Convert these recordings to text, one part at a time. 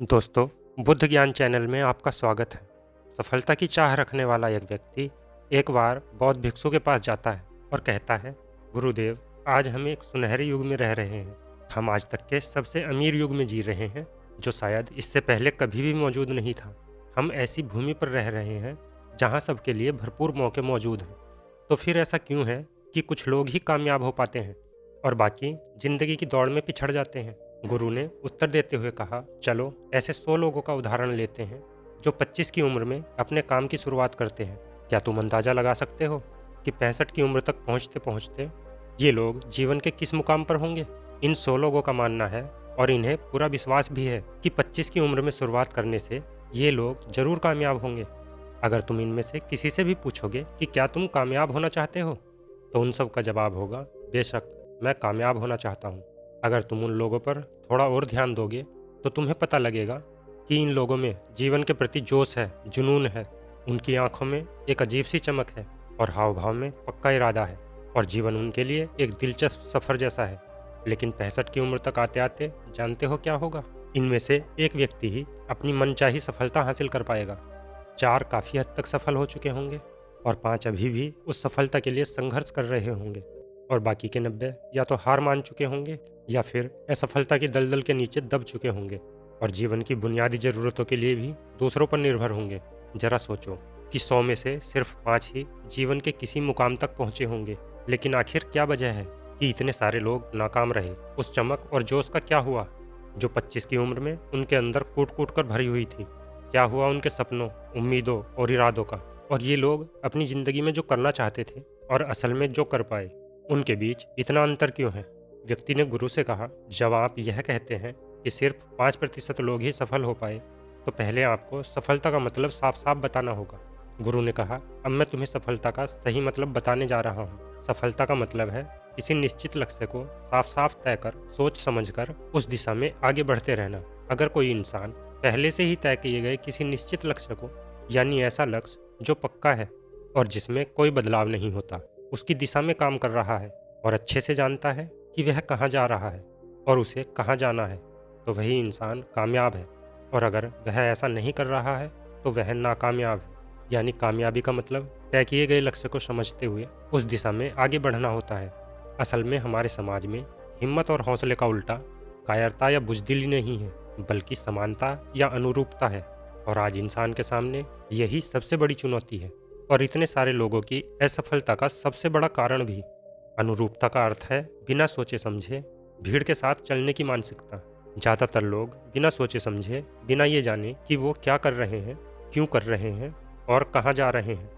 दोस्तों, बुद्ध ज्ञान चैनल में आपका स्वागत है। सफलता की चाह रखने वाला एक व्यक्ति एक बार बौद्ध भिक्षु के पास जाता है और कहता है, गुरुदेव, आज हम एक सुनहरे युग में रह रहे हैं। हम आज तक के सबसे अमीर युग में जी रहे हैं, जो शायद इससे पहले कभी भी मौजूद नहीं था। हम ऐसी भूमि पर रह रहे हैं जहाँ सबके लिए भरपूर मौके मौजूद हैं। तो फिर ऐसा क्यों है कि कुछ लोग ही कामयाब हो पाते हैं और बाकी जिंदगी की दौड़ में पिछड़ जाते हैं? गुरु ने उत्तर देते हुए कहा, चलो ऐसे 100 लोगों का उदाहरण लेते हैं जो 25 की उम्र में अपने काम की शुरुआत करते हैं। क्या तुम अंदाजा लगा सकते हो कि 65 की उम्र तक पहुंचते पहुंचते ये लोग जीवन के किस मुकाम पर होंगे? इन 100 लोगों का मानना है और इन्हें पूरा विश्वास भी है कि 25 की उम्र में शुरुआत करने से ये लोग जरूर कामयाब होंगे। अगर तुम इनमें से किसी से भी पूछोगे कि क्या तुम कामयाब होना चाहते हो, तो उन सब का जवाब होगा, बेशक मैं कामयाब होना चाहता हूँ। अगर तुम उन लोगों पर थोड़ा और ध्यान दोगे तो तुम्हें पता लगेगा कि इन लोगों में जीवन के प्रति जोश है, जुनून है। उनकी आंखों में एक अजीब सी चमक है और हाव भाव में पक्का इरादा है और जीवन उनके लिए एक दिलचस्प सफ़र जैसा है। लेकिन 65 की उम्र तक आते आते जानते हो क्या होगा? इनमें से एक व्यक्ति ही अपनी मनचाही सफलता हासिल कर पाएगा। 4 काफ़ी हद तक सफल हो चुके होंगे और 5 अभी भी उस सफलता के लिए संघर्ष कर रहे होंगे और बाकी के 90 या तो हार मान चुके होंगे या फिर असफलता की दलदल के नीचे दब चुके होंगे और जीवन की बुनियादी ज़रूरतों के लिए भी दूसरों पर निर्भर होंगे। जरा सोचो कि 100 में से सिर्फ 5 ही जीवन के किसी मुकाम तक पहुंचे होंगे। लेकिन आखिर क्या वजह है कि इतने सारे लोग नाकाम रहे? उस चमक और जोश का क्या हुआ जो 25 की उम्र में उनके अंदर कूट कूट कर भरी हुई थी? क्या हुआ उनके सपनों, उम्मीदों और इरादों का? और ये लोग अपनी ज़िंदगी में जो करना चाहते थे और असल में जो कर पाए, उनके बीच इतना अंतर क्यों है? व्यक्ति ने गुरु से कहा, जब आप यह कहते हैं कि सिर्फ 5% लोग ही सफल हो पाए, तो पहले आपको सफलता का मतलब साफ साफ बताना होगा। गुरु ने कहा, अब मैं तुम्हें सफलता का सही मतलब बताने जा रहा हूँ। सफलता का मतलब है किसी निश्चित लक्ष्य को साफ साफ तय कर, सोच समझकर उस दिशा में आगे बढ़ते रहना। अगर कोई इंसान पहले से ही तय किए गए किसी निश्चित लक्ष्य को, यानी ऐसा लक्ष्य जो पक्का है और जिसमें कोई बदलाव नहीं होता, उसकी दिशा में काम कर रहा है और अच्छे से जानता है कि वह कहाँ जा रहा है और उसे कहाँ जाना है, तो वही इंसान कामयाब है। और अगर वह ऐसा नहीं कर रहा है तो वह नाकामयाब है। यानी कामयाबी का मतलब तय किए गए लक्ष्य को समझते हुए उस दिशा में आगे बढ़ना होता है। असल में हमारे समाज में हिम्मत और हौसले का उल्टा कायरता या बुजदिली नहीं है, बल्कि समानता या अनुरूपता है। और आज इंसान के सामने यही सबसे बड़ी चुनौती है और इतने सारे लोगों की असफलता का सबसे बड़ा कारण भी। अनुरूपता का अर्थ है बिना सोचे समझे भीड़ के साथ चलने की मानसिकता। ज़्यादातर लोग बिना सोचे समझे, बिना ये जाने कि वो क्या कर रहे हैं, क्यों कर रहे हैं और कहाँ जा रहे हैं,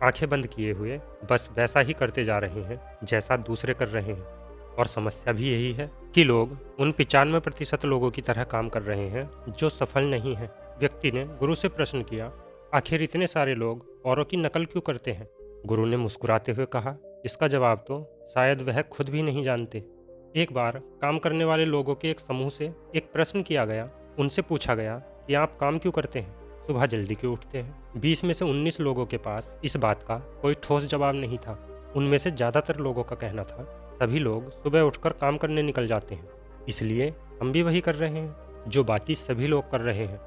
आंखें बंद किए हुए बस वैसा ही करते जा रहे हैं जैसा दूसरे कर रहे हैं। और समस्या भी यही है कि लोग उन 95% लोगों की तरह काम कर रहे हैं जो सफल नहीं हैं। व्यक्ति ने गुरु से प्रश्न किया, आखिर इतने सारे लोग औरों की नकल क्यों करते हैं? गुरु ने मुस्कुराते हुए कहा, इसका जवाब तो शायद वह खुद भी नहीं जानते। एक बार काम करने वाले लोगों के एक समूह से एक प्रश्न किया गया। उनसे पूछा गया कि आप काम क्यों करते हैं, सुबह जल्दी क्यों उठते हैं? 20 में से 19 लोगों के पास इस बात का कोई ठोस जवाब नहीं था। उनमें से ज़्यादातर लोगों का कहना था, सभी लोग सुबह उठकर काम करने निकल जाते हैं, इसलिए हम भी वही कर रहे हैं जो बाकी सभी लोग कर रहे हैं।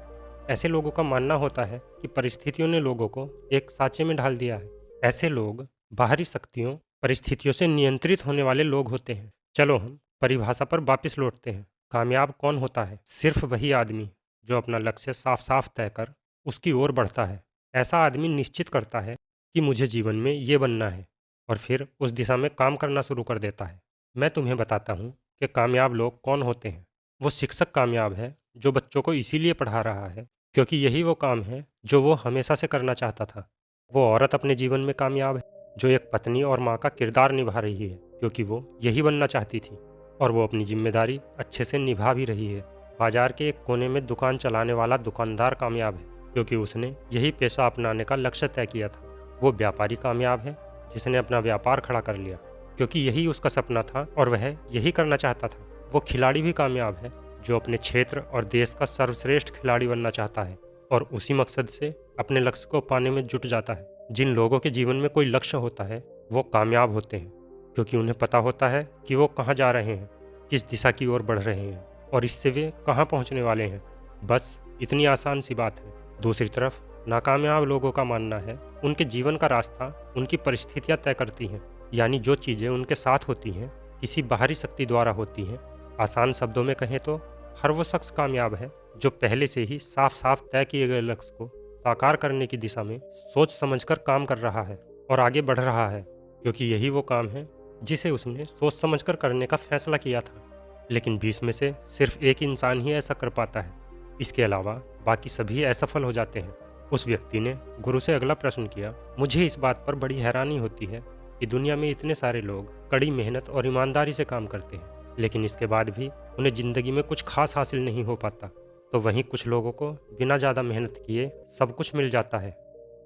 ऐसे लोगों का मानना होता है कि परिस्थितियों ने लोगों को एक साँचे में ढाल दिया है। ऐसे लोग बाहरी शक्तियों, परिस्थितियों से नियंत्रित होने वाले लोग होते हैं। चलो हम परिभाषा पर वापस लौटते हैं। कामयाब कौन होता है? सिर्फ वही आदमी जो अपना लक्ष्य साफ साफ तय कर उसकी ओर बढ़ता है। ऐसा आदमी निश्चित करता है कि मुझे जीवन में ये बनना है और फिर उस दिशा में काम करना शुरू कर देता है। मैं तुम्हें बताता हूँ कि कामयाब लोग कौन होते हैं। वो शिक्षक कामयाब है जो बच्चों को इसीलिए पढ़ा रहा है क्योंकि यही वो काम है जो वो हमेशा से करना चाहता था। वो औरत अपने जीवन में कामयाब है जो एक पत्नी और माँ का किरदार निभा रही है क्योंकि वो यही बनना चाहती थी और वो अपनी जिम्मेदारी अच्छे से निभा भी रही है। बाजार के एक कोने में दुकान चलाने वाला दुकानदार कामयाब है क्योंकि उसने यही पेशा अपनाने का लक्ष्य तय किया था। वो व्यापारी कामयाब है जिसने अपना व्यापार खड़ा कर लिया क्योंकि यही उसका सपना था और वह यही करना चाहता था। वो खिलाड़ी भी कामयाब है जो अपने क्षेत्र और देश का सर्वश्रेष्ठ खिलाड़ी बनना चाहता है और उसी मकसद से अपने लक्ष्य को पाने में जुट जाता है। जिन लोगों के जीवन में कोई लक्ष्य होता है वो कामयाब होते हैं क्योंकि उन्हें पता होता है कि वो कहाँ जा रहे हैं, किस दिशा की ओर बढ़ रहे हैं और इससे वे कहाँ पहुँचने वाले हैं। बस इतनी आसान सी बात है। दूसरी तरफ नाकामयाब लोगों का मानना है उनके जीवन का रास्ता उनकी परिस्थितियां तय करती हैं, यानी जो चीज़ें उनके साथ होती हैं किसी बाहरी शक्ति द्वारा होती हैं। आसान शब्दों में कहें तो हर वो शख्स कामयाब है जो पहले से ही साफ साफ तय किए गए लक्ष्य को साकार करने की दिशा में सोच समझकर काम कर रहा है और आगे बढ़ रहा है, क्योंकि यही वो काम है जिसे उसने सोच समझकर करने का फैसला किया था। लेकिन 20 में से सिर्फ एक इंसान ही ऐसा कर पाता है, इसके अलावा बाकी सभी असफल हो जाते हैं। उस व्यक्ति ने गुरु से अगला प्रश्न किया, मुझे इस बात पर बड़ी हैरानी होती है कि दुनिया में इतने सारे लोग कड़ी मेहनत और ईमानदारी से काम करते हैं, लेकिन इसके बाद भी उन्हें ज़िंदगी में कुछ खास हासिल नहीं हो पाता, तो वहीं कुछ लोगों को बिना ज़्यादा मेहनत किए सब कुछ मिल जाता है।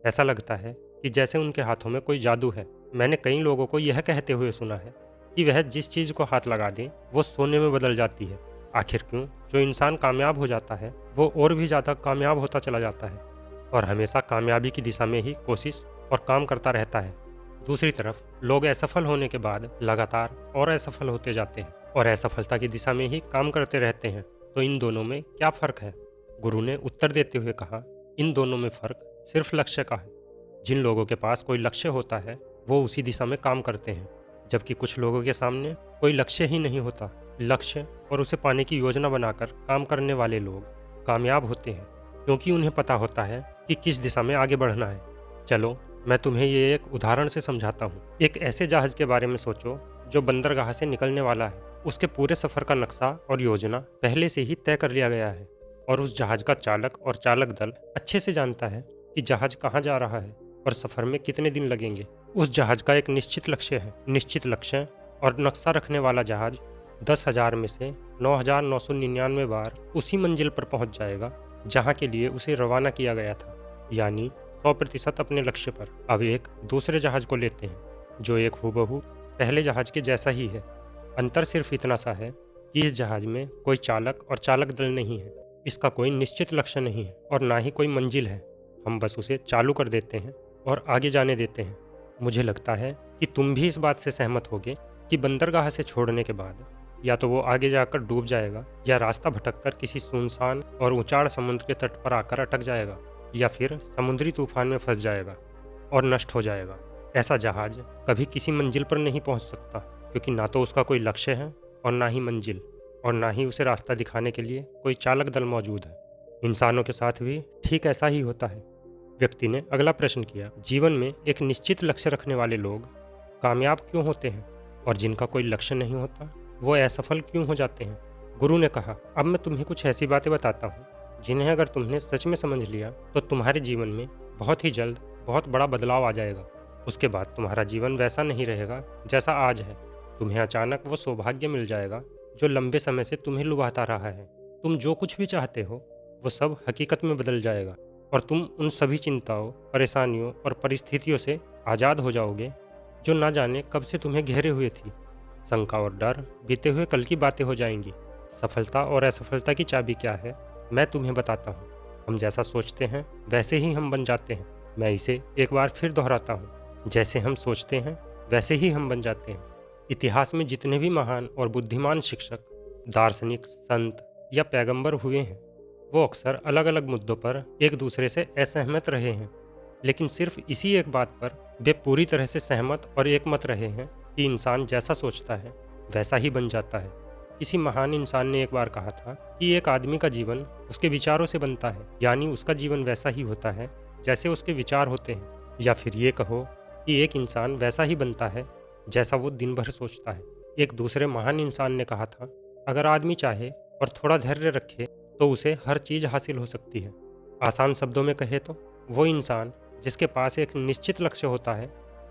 ऐसा लगता है कि जैसे उनके हाथों में कोई जादू है। मैंने कई लोगों को यह कहते हुए सुना है कि वह जिस चीज़ को हाथ लगा दें वो सोने में बदल जाती है। आखिर क्यों? जो इंसान कामयाब हो जाता है वो और भी ज़्यादा कामयाब होता चला जाता है और हमेशा कामयाबी की दिशा में ही कोशिश और काम करता रहता है। दूसरी तरफ लोग असफल होने के बाद लगातार और असफल होते जाते हैं और असफलता की दिशा में ही काम करते रहते हैं। तो इन दोनों में क्या फ़र्क है? गुरु ने उत्तर देते हुए कहा, इन दोनों में फ़र्क सिर्फ लक्ष्य का है। जिन लोगों के पास कोई लक्ष्य होता है वो उसी दिशा में काम करते हैं, जबकि कुछ लोगों के सामने कोई लक्ष्य ही नहीं होता। लक्ष्य और उसे पाने की योजना बनाकर काम करने वाले लोग कामयाब होते हैं, क्योंकि उन्हें पता होता है कि किस दिशा में आगे बढ़ना है। चलो मैं तुम्हें ये एक उदाहरण से समझाता हूँ। एक ऐसे जहाज़ के बारे में सोचो जो बंदरगाह से निकलने वाला है। उसके पूरे सफ़र का नक्शा और योजना पहले से ही तय कर लिया गया है और उस जहाज़ का चालक और चालक दल अच्छे से जानता है कि जहाज़ कहाँ जा रहा है और सफ़र में कितने दिन लगेंगे। उस जहाज़ का एक निश्चित लक्ष्य है। निश्चित लक्ष्य और नक्शा रखने वाला जहाज़ 10,000 में से 9,999 बार उसी मंजिल पर पहुंच जाएगा जहां के लिए उसे रवाना किया गया था, यानी 100% अपने लक्ष्य पर। अब एक दूसरे जहाज़ को लेते हैं जो एक हूबहू पहले जहाज़ के जैसा ही है। अंतर सिर्फ इतना सा है कि इस जहाज़ में कोई चालक और चालक दल नहीं है, इसका कोई निश्चित लक्ष्य नहीं है और ना ही कोई मंजिल है। हम बस उसे चालू कर देते हैं और आगे जाने देते हैं। मुझे लगता है कि तुम भी इस बात से सहमत होगे कि बंदरगाह से छोड़ने के बाद या तो वो आगे जाकर डूब जाएगा या रास्ता भटककर किसी सुनसान और ऊंचाड़ समुद्र के तट पर आकर अटक जाएगा या फिर समुद्री तूफान में फंस जाएगा और नष्ट हो जाएगा। ऐसा जहाज कभी किसी मंजिल पर नहीं पहुंच सकता, क्योंकि ना तो उसका कोई लक्ष्य है और ना ही मंजिल, और ना ही उसे रास्ता दिखाने के लिए कोई चालक दल मौजूद है। इंसानों के साथ भी ठीक ऐसा ही होता है। व्यक्ति ने अगला प्रश्न किया, जीवन में एक निश्चित लक्ष्य रखने वाले लोग कामयाब क्यों होते हैं और जिनका कोई लक्ष्य नहीं होता वो असफल क्यों हो जाते हैं? गुरु ने कहा, अब मैं तुम्हें कुछ ऐसी बातें बताता हूँ जिन्हें अगर तुमने सच में समझ लिया तो तुम्हारे जीवन में बहुत ही जल्द बहुत बड़ा बदलाव आ जाएगा। उसके बाद तुम्हारा जीवन वैसा नहीं रहेगा जैसा आज है। तुम्हें अचानक वो सौभाग्य मिल जाएगा जो लंबे समय से तुम्हें लुभाता रहा है। तुम जो कुछ भी चाहते हो वो सब हकीकत में बदल जाएगा और तुम उन सभी चिंताओं, परेशानियों और परिस्थितियों से आज़ाद हो जाओगे जो ना जाने कब से तुम्हें घेरे हुए थी। शंका और डर बीते हुए कल की बातें हो जाएंगी। सफलता और असफलता की चाबी क्या है मैं तुम्हें बताता हूँ। हम जैसा सोचते हैं वैसे ही हम बन जाते हैं। मैं इसे एक बार फिर दोहराता हूँ, जैसे हम सोचते हैं वैसे ही हम बन जाते हैं। इतिहास में जितने भी महान और बुद्धिमान शिक्षक, दार्शनिक, संत या पैगंबर हुए हैं वो अक्सर अलग अलग मुद्दों पर एक दूसरे से असहमत रहे हैं, लेकिन सिर्फ इसी एक बात पर वे पूरी तरह से सहमत और एकमत रहे हैं कि इंसान जैसा सोचता है वैसा ही बन जाता है। किसी महान इंसान ने एक बार कहा था कि एक आदमी का जीवन उसके विचारों से बनता है, यानी उसका जीवन वैसा ही होता है जैसे उसके विचार होते हैं। या फिर ये कहो कि एक इंसान वैसा ही बनता है जैसा वो दिन भर सोचता है। एक दूसरे महान इंसान ने कहा था, अगर आदमी चाहे और थोड़ा धैर्य रखे तो उसे हर चीज़ हासिल हो सकती है। आसान शब्दों में कहे तो वो इंसान जिसके पास एक निश्चित लक्ष्य होता है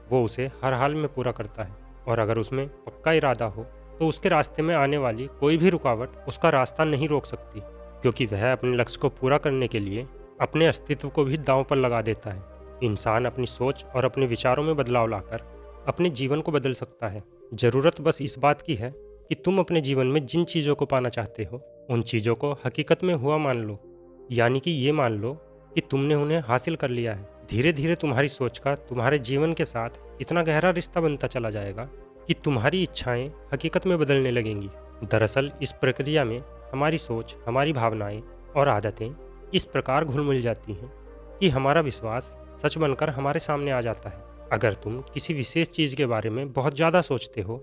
वो उसे हर हाल में पूरा करता है, और अगर उसमें पक्का इरादा हो तो उसके रास्ते में आने वाली कोई भी रुकावट उसका रास्ता नहीं रोक सकती, क्योंकि वह अपने लक्ष्य को पूरा करने के लिए अपने अस्तित्व को भी दांव पर लगा देता है। इंसान अपनी सोच और अपने विचारों में बदलाव लाकर अपने जीवन को बदल सकता है। ज़रूरत बस इस बात की है कि तुम अपने जीवन में जिन चीज़ों को पाना चाहते हो उन चीज़ों को हकीकत में हुआ मान लो, यानी कि ये मान लो कि तुमने उन्हें हासिल कर लिया है। धीरे धीरे तुम्हारी सोच का तुम्हारे जीवन के साथ इतना गहरा रिश्ता बनता चला जाएगा कि तुम्हारी इच्छाएं हकीकत में बदलने लगेंगी। दरअसल इस प्रक्रिया में हमारी सोच, हमारी भावनाएं और आदतें इस प्रकार घुल मिल जाती हैं कि हमारा विश्वास सच बनकर हमारे सामने आ जाता है। अगर तुम किसी विशेष चीज़ के बारे में बहुत ज़्यादा सोचते हो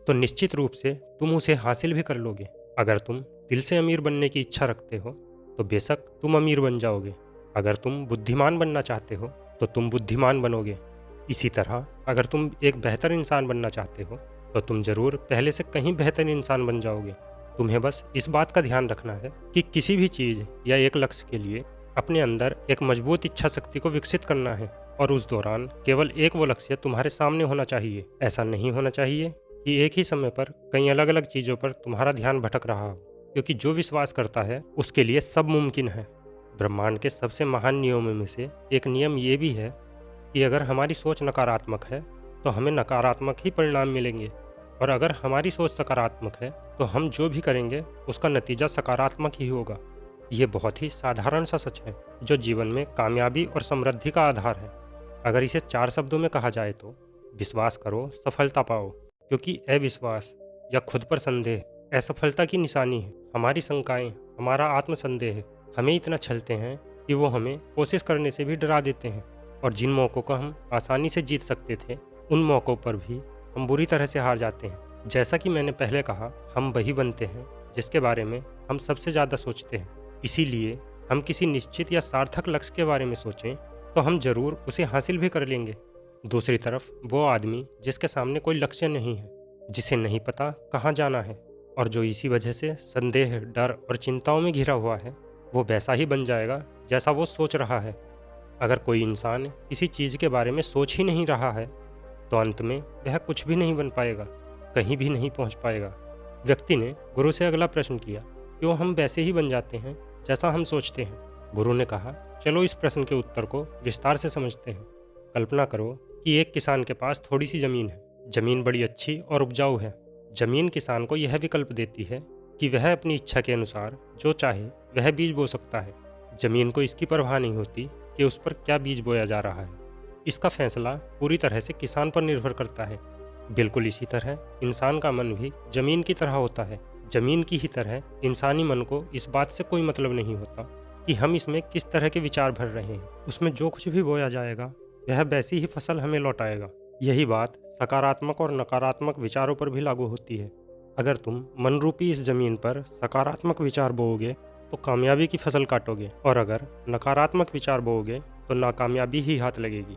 तो निश्चित रूप से तुम उसे हासिल भी कर लोगे। अगर तुम दिल से अमीर बनने की इच्छा रखते हो तो बेशक तुम अमीर बन जाओगे। अगर तुम बुद्धिमान बनना चाहते हो तो तुम बुद्धिमान बनोगे। इसी तरह अगर तुम एक बेहतर इंसान बनना चाहते हो तो तुम जरूर पहले से कहीं बेहतर इंसान बन जाओगे। तुम्हें बस इस बात का ध्यान रखना है कि किसी भी चीज़ या एक लक्ष्य के लिए अपने अंदर एक मजबूत इच्छा शक्ति को विकसित करना है और उस दौरान केवल एक वो लक्ष्य तुम्हारे सामने होना चाहिए। ऐसा नहीं होना चाहिए कि एक ही समय पर कई अलग अलग चीज़ों पर तुम्हारा ध्यान भटक रहा हो, क्योंकि जो विश्वास करता है उसके लिए सब मुमकिन है। ब्रह्मांड के सबसे महान नियमों में से एक नियम ये भी है कि अगर हमारी सोच नकारात्मक है तो हमें नकारात्मक ही परिणाम मिलेंगे, और अगर हमारी सोच सकारात्मक है तो हम जो भी करेंगे उसका नतीजा सकारात्मक ही होगा। ये बहुत ही साधारण सा सच है जो जीवन में कामयाबी और समृद्धि का आधार है। अगर इसे 4 शब्दों में कहा जाए तो विश्वास करो, सफलता पाओ, क्योंकि अविश्वास या खुद पर संदेह असफलता की निशानी है। हमारी शंकाएं, हमारा आत्मसंदेह हमें इतना छलते हैं कि वो हमें कोशिश करने से भी डरा देते हैं, और जिन मौक़ों को हम आसानी से जीत सकते थे उन मौक़ों पर भी हम बुरी तरह से हार जाते हैं। जैसा कि मैंने पहले कहा, हम वही बनते हैं जिसके बारे में हम सबसे ज़्यादा सोचते हैं। इसीलिए हम किसी निश्चित या सार्थक लक्ष्य के बारे में सोचें तो हम जरूर उसे हासिल भी कर लेंगे। दूसरी तरफ वो आदमी जिसके सामने कोई लक्ष्य नहीं है, जिसे नहीं पता कहाँ जाना है और जो इसी वजह से संदेह, डर और चिंताओं में घिरा हुआ है, वो वैसा ही बन जाएगा जैसा वो सोच रहा है। अगर कोई इंसान किसी चीज़ के बारे में सोच ही नहीं रहा है तो अंत में वह कुछ भी नहीं बन पाएगा, कहीं भी नहीं पहुंच पाएगा। व्यक्ति ने गुरु से अगला प्रश्न किया, क्यों हम वैसे ही बन जाते हैं जैसा हम सोचते हैं? गुरु ने कहा, चलो इस प्रश्न के उत्तर को विस्तार से समझते हैं। कल्पना करो कि एक किसान के पास थोड़ी सी ज़मीन है। ज़मीन बड़ी अच्छी और उपजाऊ है। ज़मीन किसान को यह विकल्प देती है कि वह अपनी इच्छा के अनुसार जो चाहे वह बीज बो सकता है। ज़मीन को इसकी परवाह नहीं होती कि उस पर क्या बीज बोया जा रहा है। इसका फैसला पूरी तरह से किसान पर निर्भर करता है। बिल्कुल इसी तरह इंसान का मन भी ज़मीन की तरह होता है। ज़मीन की ही तरह इंसानी मन को इस बात से कोई मतलब नहीं होता कि हम इसमें किस तरह के विचार भर रहे हैं। उसमें जो कुछ भी बोया जाएगा वह वैसी ही फसल हमें लौटाएगा। यही बात सकारात्मक और नकारात्मक विचारों पर भी लागू होती है। अगर तुम मन रूपी इस ज़मीन पर सकारात्मक विचार बोओगे तो कामयाबी की फसल काटोगे, और अगर नकारात्मक विचार बोओगे तो नाकामयाबी ही हाथ लगेगी।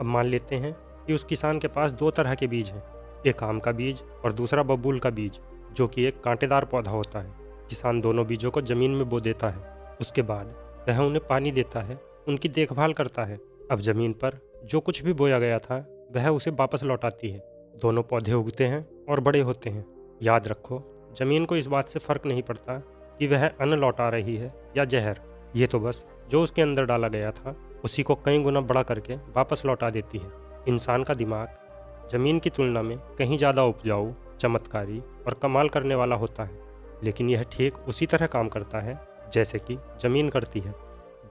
अब मान लेते हैं कि उस किसान के पास 2 तरह के बीज हैं, एक आम का बीज और दूसरा बबूल का बीज, जो कि एक कांटेदार पौधा होता है। किसान दोनों बीजों को ज़मीन में बो देता है। उसके बाद वह उन्हें पानी देता है, उनकी देखभाल करता है। अब ज़मीन पर जो कुछ भी बोया गया था वह उसे वापस लौटाती है। दोनों पौधे उगते हैं और बड़े होते हैं। याद रखो, ज़मीन को इस बात से फ़र्क नहीं पड़ता कि वह अन्न लौटा रही है या जहर। ये तो बस जो उसके अंदर डाला गया था उसी को कई गुना बड़ा करके वापस लौटा देती है। इंसान का दिमाग ज़मीन की तुलना में कहीं ज़्यादा उपजाऊ, चमत्कारी और कमाल करने वाला होता है, लेकिन यह ठीक उसी तरह काम करता है जैसे कि ज़मीन करती है।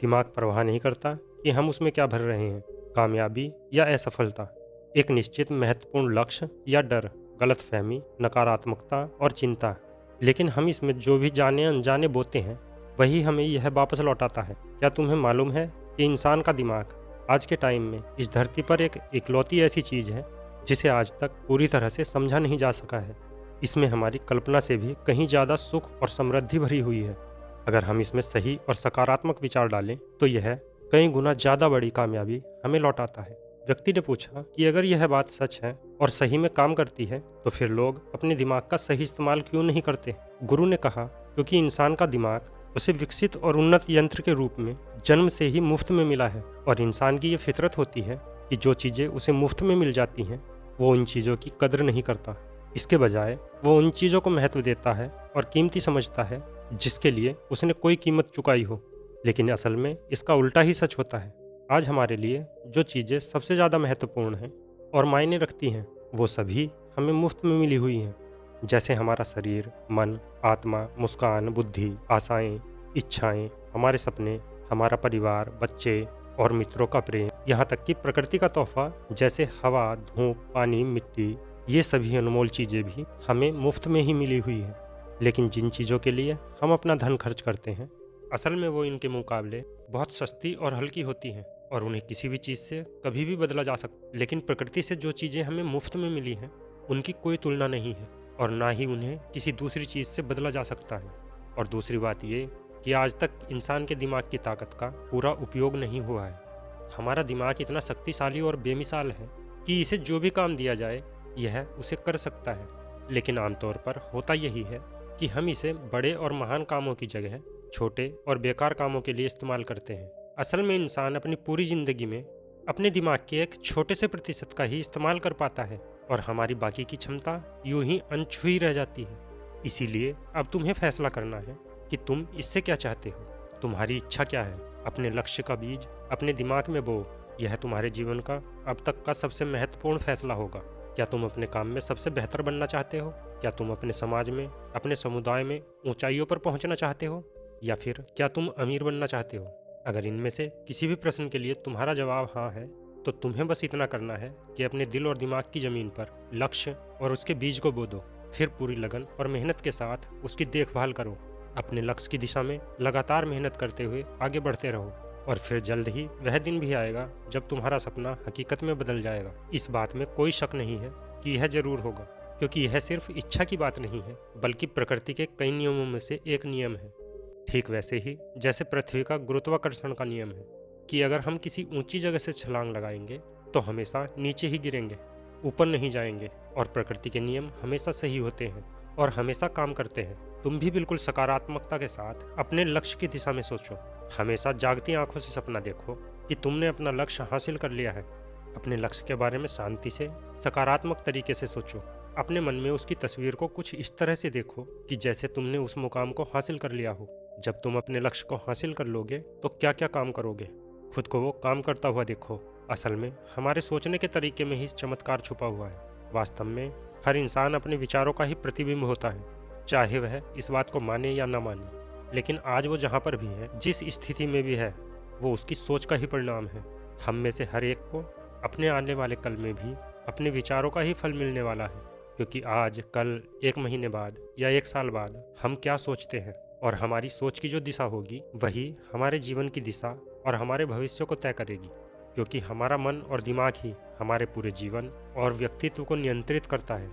दिमाग परवाह नहीं करता कि हम उसमें क्या भर रहे हैं, कामयाबी या असफलता, एक निश्चित महत्वपूर्ण लक्ष्य या डर, गलतफहमी, नकारात्मकता और चिंता। लेकिन हम इसमें जो भी जाने अनजाने बोते हैं वही हमें यह वापस लौटाता है। क्या तुम्हें मालूम है कि इंसान का दिमाग आज के टाइम में इस धरती पर एक इकलौती ऐसी चीज़ है जिसे आज तक पूरी तरह से समझा नहीं जा सका है। इसमें हमारी कल्पना से भी कहीं ज़्यादा सुख और समृद्धि भरी हुई है। अगर हम इसमें सही और सकारात्मक विचार डालें तो यह कई गुना ज़्यादा बड़ी कामयाबी हमें लौटाता है। व्यक्ति ने पूछा कि अगर यह बात सच है और सही में काम करती है तो फिर लोग अपने दिमाग का सही इस्तेमाल क्यों नहीं करते? गुरु ने कहा, क्योंकि इंसान का दिमाग उसे विकसित और उन्नत यंत्र के रूप में जन्म से ही मुफ्त में मिला है, और इंसान की ये फितरत होती है कि जो चीज़ें उसे मुफ्त में मिल जाती हैं वो उन चीज़ों की कदर नहीं करता। इसके बजाय वो उन चीज़ों को महत्व देता है और कीमती समझता है जिसके लिए उसने कोई कीमत चुकाई हो। लेकिन असल में इसका उल्टा ही सच होता है। आज हमारे लिए जो चीज़ें सबसे ज़्यादा महत्वपूर्ण हैं और मायने रखती हैं वो सभी हमें मुफ्त में मिली हुई हैं, जैसे हमारा शरीर, मन, आत्मा, मुस्कान, बुद्धि, आशाएं, इच्छाएं, हमारे सपने, हमारा परिवार, बच्चे और मित्रों का प्रेम, यहाँ तक कि प्रकृति का तोहफा जैसे हवा, धूप, पानी, मिट्टी, ये सभी अनमोल चीज़ें भी हमें मुफ्त में ही मिली हुई हैं। लेकिन जिन चीज़ों के लिए हम अपना धन खर्च करते हैं असल में वो इनके मुकाबले बहुत सस्ती और हल्की होती हैं और उन्हें किसी भी चीज़ से कभी भी बदला जा सकता। लेकिन प्रकृति से जो चीज़ें हमें मुफ्त में मिली हैं उनकी कोई तुलना नहीं है और ना ही उन्हें किसी दूसरी चीज़ से बदला जा सकता है। और दूसरी बात ये कि आज तक इंसान के दिमाग की ताकत का पूरा उपयोग नहीं हुआ है। हमारा दिमाग इतना शक्तिशाली और बेमिसाल है कि इसे जो भी काम दिया जाए यह उसे कर सकता है। लेकिन आमतौर पर होता यही है कि हम इसे बड़े और महान कामों की जगह छोटे और बेकार कामों के लिए इस्तेमाल करते हैं। असल में इंसान अपनी पूरी जिंदगी में अपने दिमाग के एक छोटे से प्रतिशत का ही इस्तेमाल कर पाता है और हमारी बाकी की क्षमता यूं ही अनछुई रह जाती है। इसीलिए अब तुम्हें फैसला करना है कि तुम इससे क्या चाहते हो। तुम्हारी इच्छा क्या है। अपने लक्ष्य का बीज अपने दिमाग में बो। यह तुम्हारे जीवन का अब तक का सबसे महत्वपूर्ण फैसला होगा। क्या तुम अपने काम में सबसे बेहतर बनना चाहते हो? क्या तुम अपने समाज में, अपने समुदाय में ऊंचाइयों पर पहुंचना चाहते हो? या फिर क्या तुम अमीर बनना चाहते हो? अगर इनमें से किसी भी प्रश्न के लिए तुम्हारा जवाब हाँ है तो तुम्हें बस इतना करना है कि अपने दिल और दिमाग की जमीन पर लक्ष्य और उसके बीज को बो दो। फिर पूरी लगन और मेहनत के साथ उसकी देखभाल करो। अपने लक्ष्य की दिशा में लगातार मेहनत करते हुए आगे बढ़ते रहो और फिर जल्द ही वह दिन भी आएगा जब तुम्हारा सपना हकीकत में बदल जाएगा। इस बात में कोई शक नहीं है कि यह जरूर होगा, क्योंकि यह सिर्फ इच्छा की बात नहीं है बल्कि प्रकृति के कई नियमों में से एक नियम है। ठीक वैसे ही जैसे पृथ्वी का गुरुत्वाकर्षण का नियम है कि अगर हम किसी ऊंची जगह से छलांग लगाएंगे तो हमेशा नीचे ही गिरेंगे, ऊपर नहीं जाएंगे। और प्रकृति के नियम हमेशा सही होते हैं और हमेशा काम करते हैं। तुम भी बिल्कुल सकारात्मकता के साथ अपने लक्ष्य की दिशा में सोचो। हमेशा जागती आंखों से सपना देखो कि तुमने अपना लक्ष्य हासिल कर लिया है। अपने लक्ष्य के बारे में शांति से, सकारात्मक तरीके से सोचो। अपने मन में उसकी तस्वीर को कुछ इस तरह से देखो कि जैसे तुमने उस मुकाम को हासिल कर लिया हो। जब तुम अपने लक्ष्य को हासिल कर लोगे तो क्या क्या काम करोगे, खुद को वो काम करता हुआ देखो। असल में हमारे सोचने के तरीके में ही चमत्कार छुपा हुआ है। वास्तव में हर इंसान अपने विचारों का ही प्रतिबिंब होता है, चाहे वह इस बात को माने या न माने। लेकिन आज वो जहाँ पर भी है, जिस स्थिति में भी है, वो उसकी सोच का ही परिणाम है। हम में से हर एक को अपने आने वाले कल में भी अपने विचारों का ही फल मिलने वाला है, क्योंकि आज, कल, एक महीने बाद या एक साल बाद हम क्या सोचते हैं और हमारी सोच की जो दिशा होगी वही हमारे जीवन की दिशा और हमारे भविष्य को तय करेगी। क्योंकि हमारा मन और दिमाग ही हमारे पूरे जीवन और व्यक्तित्व को नियंत्रित करता है।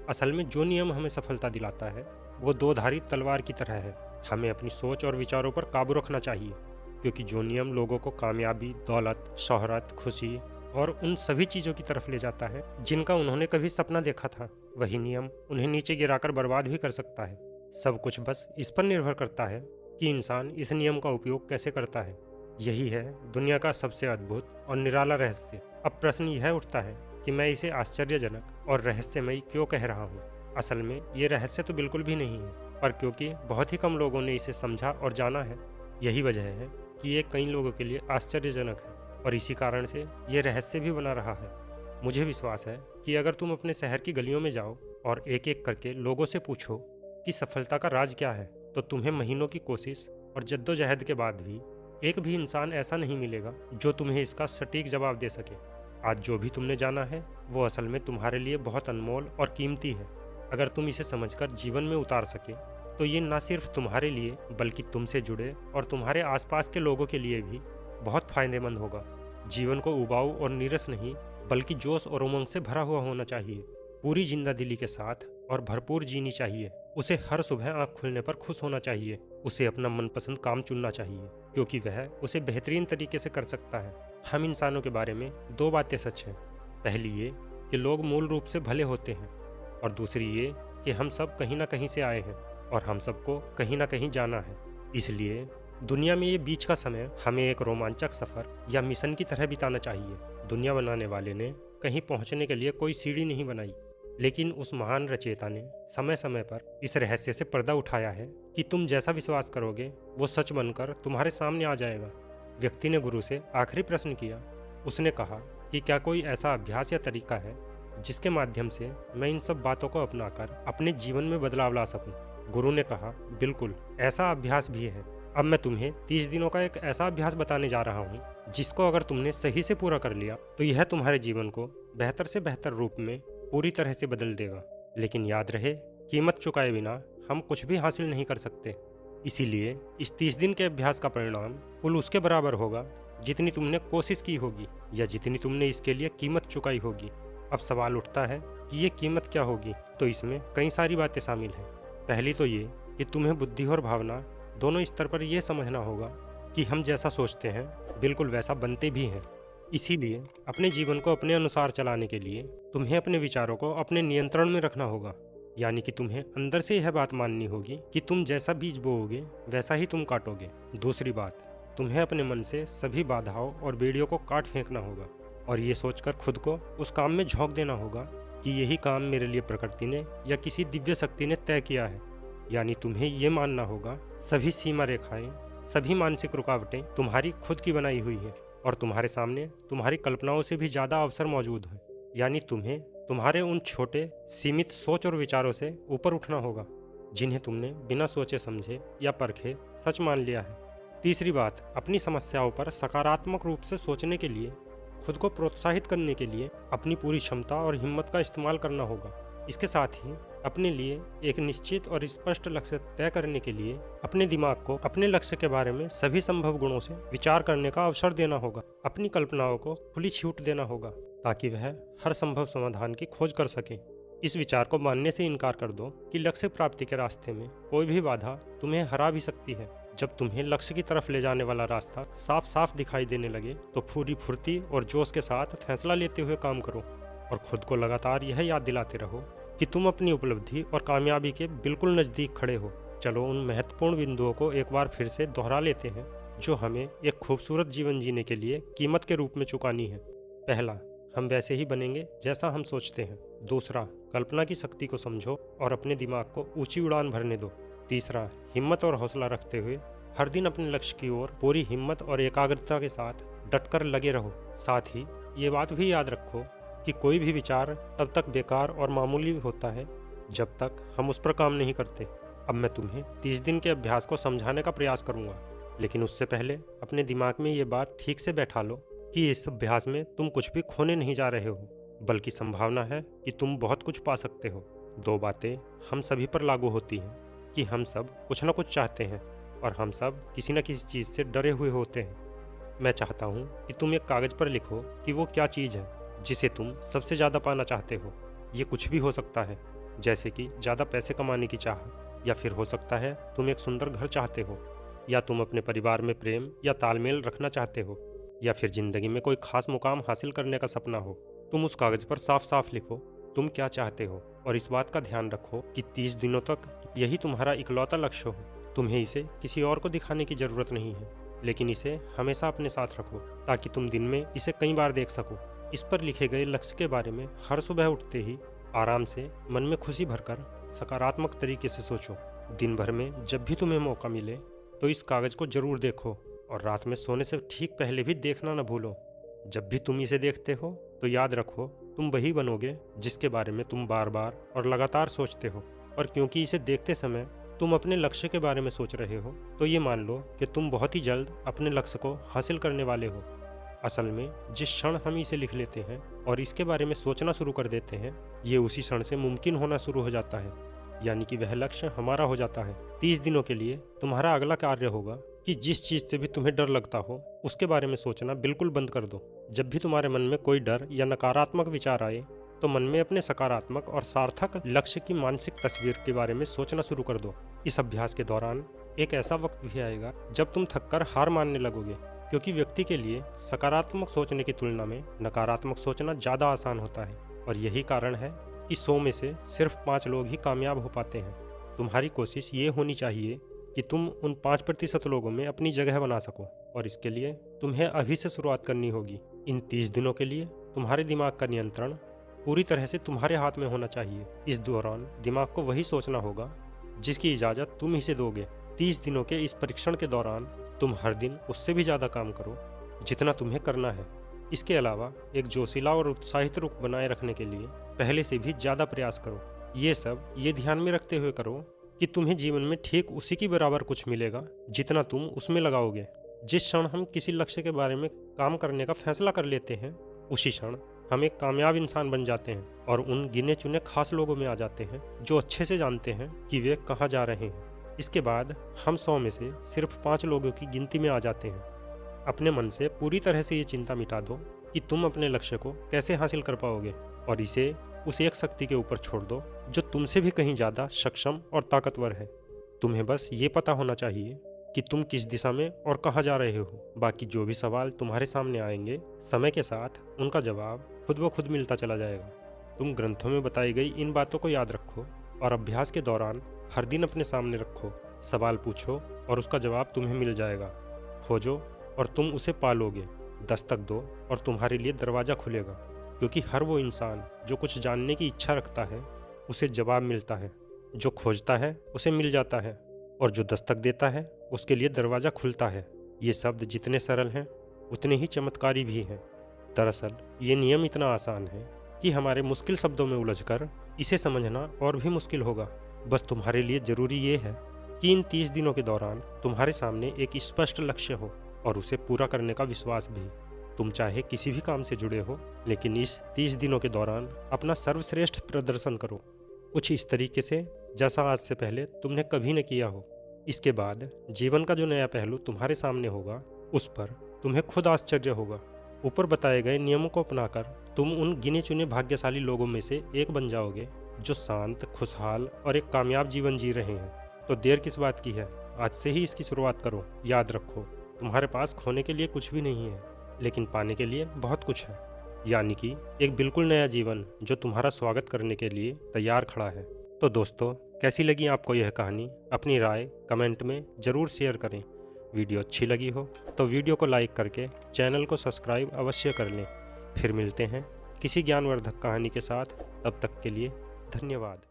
असल में जो नियम हमें सफलता दिलाता है वो दो धारी तलवार की तरह है। हमें अपनी सोच और विचारों पर काबू रखना चाहिए, क्योंकि जो नियम लोगों को कामयाबी, दौलत, शोहरत, खुशी और उन सभी चीज़ों की तरफ ले जाता है जिनका उन्होंने कभी सपना देखा था, वही नियम उन्हें नीचे गिराकर बर्बाद भी कर सकता है। सब कुछ बस इस पर निर्भर करता है कि इंसान इस नियम का उपयोग कैसे करता है। यही है दुनिया का सबसे अद्भुत और निराला रहस्य। अब प्रश्न यह उठता है कि मैं इसे आश्चर्यजनक और रहस्यमयी क्यों कह रहा हूँ। असल में ये रहस्य तो बिल्कुल भी नहीं है, पर क्योंकि बहुत ही कम लोगों ने इसे समझा और जाना है, यही वजह है कि ये कई लोगों के लिए आश्चर्यजनक है और इसी कारण से ये रहस्य भी बना रहा है। मुझे विश्वास है कि अगर तुम अपने शहर की गलियों में जाओ और एक एक करके लोगों से पूछो कि सफलता का राज क्या है, तो तुम्हें महीनों की कोशिश और जद्दोजहद के बाद भी एक भी इंसान ऐसा नहीं मिलेगा जो तुम्हें इसका सटीक जवाब दे सके। आज जो भी तुमने जाना है वो असल में तुम्हारे लिए बहुत अनमोल और कीमती है। अगर तुम इसे समझकर जीवन में उतार सके तो ये न सिर्फ तुम्हारे लिए बल्कि तुमसे जुड़े और तुम्हारे आसपास के लोगों के लिए भी बहुत फायदेमंद होगा। जीवन को उबाऊ और नीरस नहीं बल्कि जोश और उमंग से भरा हुआ होना चाहिए। पूरी जिंदादिली के साथ और भरपूर जीनी चाहिए। उसे हर सुबह आंख खुलने पर खुश होना चाहिए। उसे अपना मनपसंद काम चुनना चाहिए, क्योंकि वह उसे बेहतरीन तरीके से कर सकता है। हम इंसानों के बारे में दो बातें सच हैं। पहली ये कि लोग मूल रूप से भले होते हैं और दूसरी ये कि हम सब कहीं ना कहीं से आए हैं और हम सबको कहीं ना कहीं जाना है। इसलिए दुनिया में ये बीच का समय हमें एक रोमांचक सफ़र या मिशन की तरह बिताना चाहिए। दुनिया बनाने वाले ने कहीं पहुंचने के लिए कोई सीढ़ी नहीं बनाई, लेकिन उस महान रचयिता ने समय समय पर इस रहस्य से पर्दा उठाया है कि तुम जैसा विश्वास करोगे वो सच बनकर तुम्हारे सामने आ जाएगा। व्यक्ति ने गुरु से आखिरी प्रश्न किया। उसने कहा कि क्या कोई ऐसा अभ्यास या तरीका है जिसके माध्यम से मैं इन सब बातों को अपनाकर अपने जीवन में बदलाव ला सकूं। गुरु ने कहा, बिल्कुल, ऐसा अभ्यास भी है। अब मैं तुम्हें 30 दिनों का एक ऐसा अभ्यास बताने जा रहा हूँ जिसको अगर तुमने सही से पूरा कर लिया तो यह तुम्हारे जीवन को बेहतर से बेहतर रूप में पूरी तरह से बदल देगा। लेकिन याद रहे, कीमत चुकाए बिना हम कुछ भी हासिल नहीं कर सकते। इसीलिए इस 30 दिन के अभ्यास का परिणाम कुल उसके बराबर होगा जितनी तुमने कोशिश की होगी या जितनी तुमने इसके लिए कीमत चुकाई होगी। अब सवाल उठता है कि ये कीमत क्या होगी, तो इसमें कई सारी बातें शामिल हैं। पहली तो ये कि तुम्हें बुद्धि और भावना दोनों स्तर पर यह समझना होगा कि हम जैसा सोचते हैं बिल्कुल वैसा बनते भी हैं। इसीलिए अपने जीवन को अपने अनुसार चलाने के लिए तुम्हें अपने विचारों को अपने नियंत्रण में रखना होगा। यानी कि तुम्हें अंदर से यह बात माननी होगी कि तुम जैसा बीज बोओगे वैसा ही तुम काटोगे। दूसरी बात, तुम्हें अपने मन से सभी बाधाओं और बेड़ियों को काट फेंकना होगा और ये सोचकर खुद को उस काम में झोंक देना होगा कि यही काम मेरे लिए प्रकृति ने या किसी दिव्य शक्ति ने तय किया है। यानी तुम्हें ये मानना होगा सभी सीमा रेखाएं, सभी मानसिक रुकावटें तुम्हारी खुद की बनाई हुई है और तुम्हारे सामने तुम्हारी कल्पनाओं से भी ज़्यादा अवसर मौजूद है। यानी तुम्हें तुम्हारे उन छोटे सीमित सोच और विचारों से ऊपर उठना होगा जिन्हें तुमने बिना सोचे समझे या परखे सच मान लिया है। तीसरी बात, अपनी समस्याओं पर सकारात्मक रूप से सोचने के लिए खुद को प्रोत्साहित करने के लिए अपनी पूरी क्षमता और हिम्मत का इस्तेमाल करना होगा। इसके साथ ही अपने लिए एक निश्चित और स्पष्ट लक्ष्य तय करने के लिए अपने दिमाग को अपने लक्ष्य के बारे में सभी संभव गुणों से विचार करने का अवसर देना होगा। अपनी कल्पनाओं को खुली छूट देना होगा ताकि वह हर संभव समाधान की खोज कर सके। इस विचार को मानने से इनकार कर दो कि लक्ष्य प्राप्ति के रास्ते में कोई भी बाधा तुम्हें हरा भी सकती है। जब तुम्हें लक्ष्य की तरफ ले जाने वाला रास्ता साफ साफ दिखाई देने लगे तो पूरी फुर्ती और जोश के साथ फैसला लेते हुए काम करो और खुद को लगातार यह याद दिलाते रहो कि तुम अपनी उपलब्धि और कामयाबी के बिल्कुल नज़दीक खड़े हो। चलो उन महत्वपूर्ण बिंदुओं को एक बार फिर से दोहरा लेते हैं जो हमें एक खूबसूरत जीवन जीने के लिए कीमत के रूप में चुकानी है। पहला, हम वैसे ही बनेंगे जैसा हम सोचते हैं। दूसरा, कल्पना की शक्ति को समझो और अपने दिमाग को ऊंची उड़ान भरने दो। तीसरा, हिम्मत और हौसला रखते हुए हर दिन अपने लक्ष्य की ओर पूरी हिम्मत और एकाग्रता के साथ डटकर लगे रहो। साथ ही ये बात भी याद रखो कि कोई भी विचार तब तक बेकार और मामूली होता है जब तक हम उस पर काम नहीं करते। अब मैं तुम्हें 30 दिन के अभ्यास को समझाने का प्रयास करूंगा, लेकिन उससे पहले अपने दिमाग में ये बात ठीक से बैठा लो कि इस अभ्यास में तुम कुछ भी खोने नहीं जा रहे हो, बल्कि संभावना है कि तुम बहुत कुछ पा सकते हो। 2 बातें हम सभी पर लागू होती हैं कि हम सब कुछ ना कुछ चाहते हैं और हम सब किसी न किसी चीज़ से डरे हुए होते हैं। मैं चाहता हूँ कि तुम एक कागज़ पर लिखो कि वो क्या चीज़ है जिसे तुम सबसे ज़्यादा पाना चाहते हो। ये कुछ भी हो सकता है, जैसे कि ज़्यादा पैसे कमाने की चाह, या फिर हो सकता है तुम एक सुंदर घर चाहते हो, या तुम अपने परिवार में प्रेम या तालमेल रखना चाहते हो, या फिर ज़िंदगी में कोई खास मुकाम हासिल करने का सपना हो। तुम उस कागज़ पर साफ साफ लिखो तुम क्या चाहते हो और इस बात का ध्यान रखो कि 30 दिनों तक यही तुम्हारा इकलौता लक्ष्य हो। तुम्हें इसे किसी और को दिखाने की ज़रूरत नहीं है, लेकिन इसे हमेशा अपने साथ रखो ताकि तुम दिन में इसे कई बार देख सको। इस पर लिखे गए लक्ष्य के बारे में हर सुबह उठते ही आराम से मन में खुशी भरकर सकारात्मक तरीके से सोचो। दिन भर में जब भी तुम्हें मौका मिले तो इस कागज़ को जरूर देखो और रात में सोने से ठीक पहले भी देखना न भूलो। जब भी तुम इसे देखते हो तो याद रखो तुम वही बनोगे जिसके बारे में तुम बार बार और लगातार सोचते हो। और क्योंकि इसे देखते समय तुम अपने लक्ष्य के बारे में सोच रहे हो तो ये मान लो कि तुम बहुत ही जल्द अपने लक्ष्य को हासिल करने वाले हो। असल में जिस क्षण हम इसे लिख लेते हैं और इसके बारे में सोचना शुरू कर देते हैं, ये उसी क्षण से मुमकिन होना शुरू हो जाता है, यानी कि वह लक्ष्य हमारा हो जाता है। 30 दिनों के लिए तुम्हारा अगला कार्य होगा कि जिस चीज़ से भी तुम्हें डर लगता हो उसके बारे में सोचना बिल्कुल बंद कर दो। जब भी तुम्हारे मन में कोई डर या नकारात्मक विचार आए तो मन में अपने सकारात्मक और सार्थक लक्ष्य की मानसिक तस्वीर के बारे में सोचना शुरू कर दो। इस अभ्यास के दौरान एक ऐसा वक्त भी आएगा जब तुम थककर हार मानने लगोगे, क्योंकि व्यक्ति के लिए सकारात्मक सोचने की तुलना में नकारात्मक सोचना ज़्यादा आसान होता है। और यही कारण है कि 100 में से सिर्फ 5 लोग ही कामयाब हो पाते हैं। तुम्हारी कोशिश ये होनी चाहिए कि तुम उन 5% लोगों में अपनी जगह बना सको, और इसके लिए तुम्हें अभी से शुरुआत करनी होगी। इन 30 दिनों के लिए तुम्हारे दिमाग का नियंत्रण पूरी तरह से तुम्हारे हाथ में होना चाहिए। इस दौरान दिमाग को वही सोचना होगा जिसकी इजाज़त तुम इसे दोगे। 30 दिनों के इस परीक्षण के दौरान तुम हर दिन उससे भी ज़्यादा काम करो जितना तुम्हें करना है। इसके अलावा एक जोशीला और उत्साहित रुख बनाए रखने के लिए पहले से भी ज़्यादा प्रयास करो। ये ध्यान में रखते हुए करो कि तुम्हें जीवन में ठीक उसी की बराबर कुछ मिलेगा जितना तुम उसमें लगाओगे। जिस क्षण हम किसी लक्ष्य के बारे में काम करने का फैसला कर लेते हैं, उसी क्षण हम एक कामयाब इंसान बन जाते हैं और उन गिने चुने खास लोगों में आ जाते हैं जो अच्छे से जानते हैं कि वे कहाँ जा रहे हैं। इसके बाद हम 100 में से सिर्फ 5 लोगों की गिनती में आ जाते हैं। अपने मन से पूरी तरह से ये चिंता मिटा दो कि तुम अपने लक्ष्य को कैसे हासिल कर पाओगे और इसे उस एक शक्ति के ऊपर छोड़ दो जो तुमसे भी कहीं ज़्यादा सक्षम और ताकतवर है। तुम्हें बस ये पता होना चाहिए कि तुम किस दिशा में और कहाँ जा रहे हो। बाकी जो भी सवाल तुम्हारे सामने आएंगे, समय के साथ उनका जवाब खुद ब खुद मिलता चला जाएगा। तुम ग्रंथों में बताई गई इन बातों को याद रखो और अभ्यास के दौरान हर दिन अपने सामने रखो। सवाल पूछो और उसका जवाब तुम्हें मिल जाएगा। खोजो और तुम उसे पालोगे। दस्तक दो और तुम्हारे लिए दरवाज़ा खुलेगा, क्योंकि हर वो इंसान जो कुछ जानने की इच्छा रखता है उसे जवाब मिलता है। जो खोजता है उसे मिल जाता है और जो दस्तक देता है उसके लिए दरवाज़ा खुलता है। ये शब्द जितने सरल हैं उतने ही चमत्कारी भी हैं। दरअसल ये नियम इतना आसान है कि हमारे मुश्किल शब्दों में उलझकर इसे समझना और भी मुश्किल होगा। बस तुम्हारे लिए ज़रूरी ये है कि इन 30 दिनों के दौरान तुम्हारे सामने एक स्पष्ट लक्ष्य हो और उसे पूरा करने का विश्वास भी। तुम चाहे किसी भी काम से जुड़े हो, लेकिन इस 30 दिनों के दौरान अपना सर्वश्रेष्ठ प्रदर्शन करो, कुछ इस तरीके से जैसा आज से पहले तुमने कभी न किया हो। इसके बाद जीवन का जो नया पहलू तुम्हारे सामने होगा उस पर तुम्हें खुद आश्चर्य होगा। ऊपर बताए गए नियमों को अपनाकर तुम उन गिने चुने भाग्यशाली लोगों में से एक बन जाओगे जो शांत, खुशहाल और एक कामयाब जीवन जी रहे हैं। तो देर किस बात की है, आज से ही इसकी शुरुआत करो। याद रखो, तुम्हारे पास खोने के लिए कुछ भी नहीं है, लेकिन पाने के लिए बहुत कुछ है। यानी कि एक बिल्कुल नया जीवन जो तुम्हारा स्वागत करने के लिए तैयार खड़ा है। तो दोस्तों, कैसी लगी आपको यह कहानी? अपनी राय कमेंट में ज़रूर शेयर करें। वीडियो अच्छी लगी हो तो वीडियो को लाइक करके चैनल को सब्सक्राइब अवश्य कर लें। फिर मिलते हैं किसी ज्ञानवर्धक कहानी के साथ। तब तक के लिए धन्यवाद।